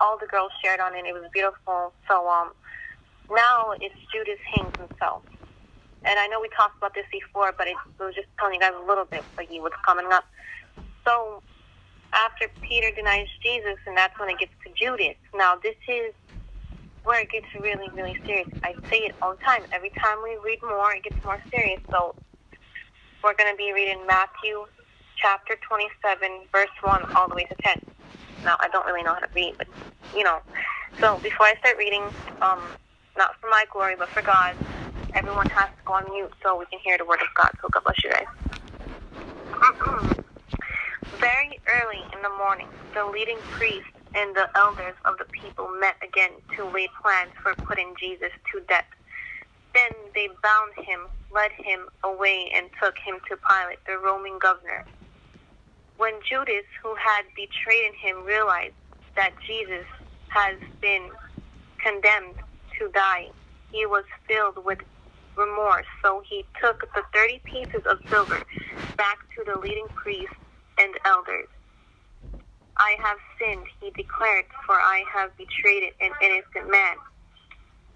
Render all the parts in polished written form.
all the girls shared on it. It was beautiful. So now it's Judas hangs himself. And I know we talked about this before, but it was just telling you guys a little bit like what's coming up. So after Peter denies Jesus, and that's when it gets to Judas. Now this is where it gets really, really serious. I say it all the time. Every time we read more, it gets more serious. So we're going to be reading Matthew chapter 27, verse 1, all the way to 10. Now, I don't really know how to read, but, So before I start reading, not for my glory, but for God, everyone has to go on mute so we can hear the word of God. So God bless you guys. Very early in the morning, the leading priests and the elders of the people met again to lay plans for putting Jesus to death. Then they bound him, led him away, and took him to Pilate, the Roman governor. When Judas, who had betrayed him, realized that Jesus has been condemned to die, he was filled with remorse. So he took the 30 pieces of silver back to the leading priests and elders. I have sinned, he declared, for I have betrayed an innocent man.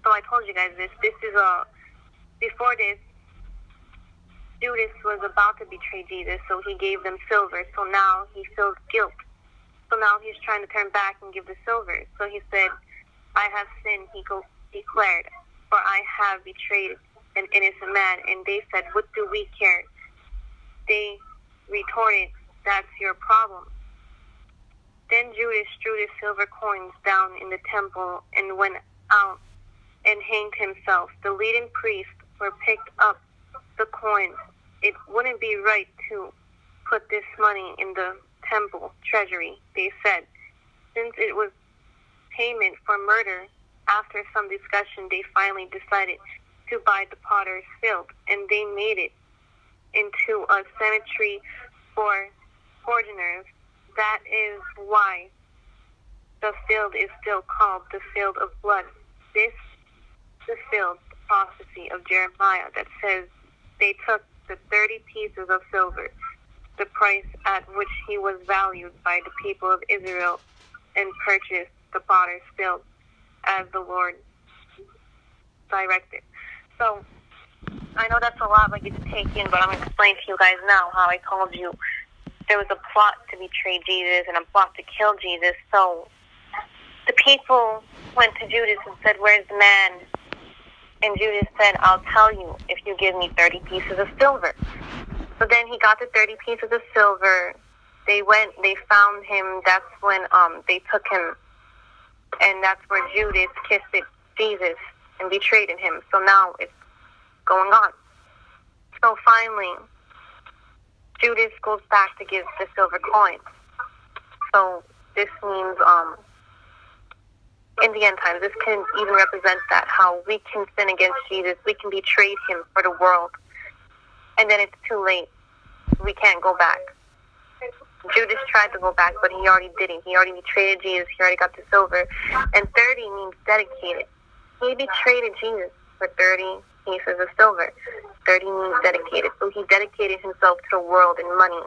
So I told you guys this. Before this, Judas was about to betray Jesus, so he gave them silver. So now he feels guilt. So now he's trying to turn back and give the silver. So he said, I have sinned, he declared, for I have betrayed an innocent man. And they said, what do we care? They retorted, that's your problem. Then Judas threw the silver coins down in the temple and went out and hanged himself. The leading priests were picked up the coins. It wouldn't be right to put this money in the temple treasury, they said, since it was payment for murder. After some discussion, they finally decided to buy the potter's field, and they made it into a cemetery for foreigners. That is why the field is still called the field of blood. This fulfilled the prophecy of Jeremiah that says they took the 30 pieces of silver, the price at which he was valued by the people of Israel, and purchased the potter's field as the Lord directed. So I know that's a lot like you to take in, but I'm going to explain to you guys now how I told you there was a plot to betray Jesus and a plot to kill Jesus. So the people went to Judas and said, where's the man? And Judas said, I'll tell you if you give me 30 pieces of silver. So then he got the 30 pieces of silver. They went, they found him. That's when they took him. And that's where Judas kissed Jesus and betrayed him. So now it's going on. So finally, Judas goes back to give the silver coin. So this means, in the end times, this can even represent that, how we can sin against Jesus, we can betray him for the world, and then it's too late. We can't go back. Judas tried to go back, but he already didn't. He already betrayed Jesus. He already got the silver. And 30 means dedicated. He betrayed Jesus for 30 pieces of silver. 30 means dedicated. So he dedicated himself to the world and money.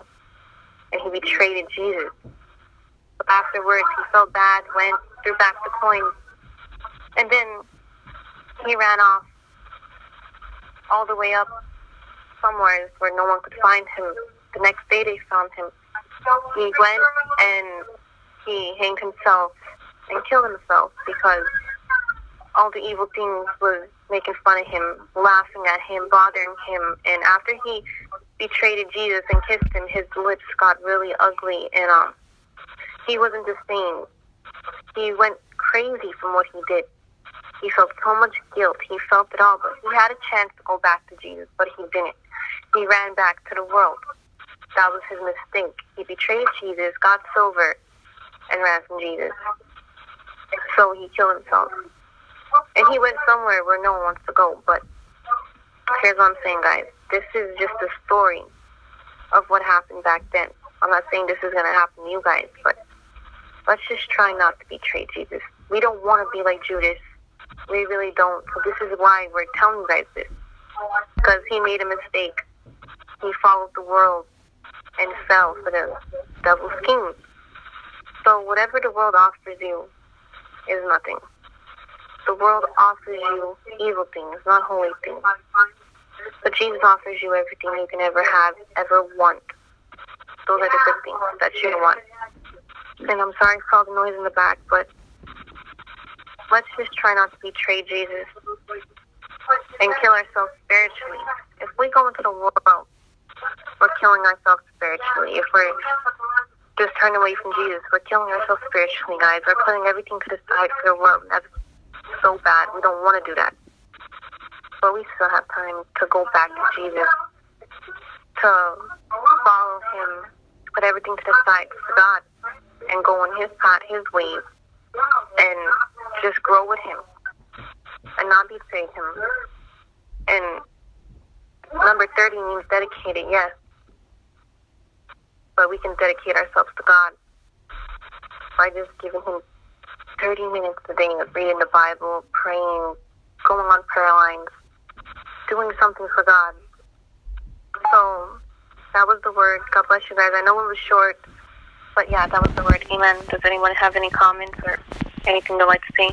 And he betrayed Jesus. So afterwards, he felt bad, went, threw back the coins. And then he ran off all the way up somewhere where no one could find him. The next day they found him. He went and he hanged himself and killed himself because all the evil things was making fun of him, laughing at him, bothering him. And after he betrayed Jesus and kissed him, his lips got really ugly, and he wasn't the same. He went crazy from what he did. He felt so much guilt. He felt it all, but he had a chance to go back to Jesus, but he didn't. He ran back to the world. That was his mistake. He betrayed Jesus, got silver, and ran from Jesus. So he killed himself. And he went somewhere where no one wants to go. But here's what I'm saying, guys. This is just a story of what happened back then. I'm not saying this is going to happen to you guys, but let's just try not to betray Jesus. We don't want to be like Judas. We really don't. So this is why we're telling you guys this. Because he made a mistake. He followed the world and fell for the devil's scheme. So whatever the world offers you, is nothing. The world offers you evil things, not holy things. But Jesus offers you everything you can ever have, ever want. Those are the good things that you want. And I'm sorry for all the noise in the back, but let's just try not to betray Jesus and kill ourselves spiritually. If we go into the world, we're killing ourselves spiritually. If we're just turning away from Jesus, we're killing ourselves spiritually, guys. We're putting everything to the side for the world. That's so bad. We don't want to do that. But we still have time to go back to Jesus, to follow him, put everything to the side for God, and go on his path, his ways, and just grow with him, and not betray him. And number 30 means dedicated, yes. But we can dedicate ourselves to God by just giving him 30 minutes a day of reading the Bible, praying, going on prayer lines, doing something for God. So that was the word. God bless you guys. I know it was short, but yeah, that was the word. Amen. Does anyone have any comments or anything they'd like to say?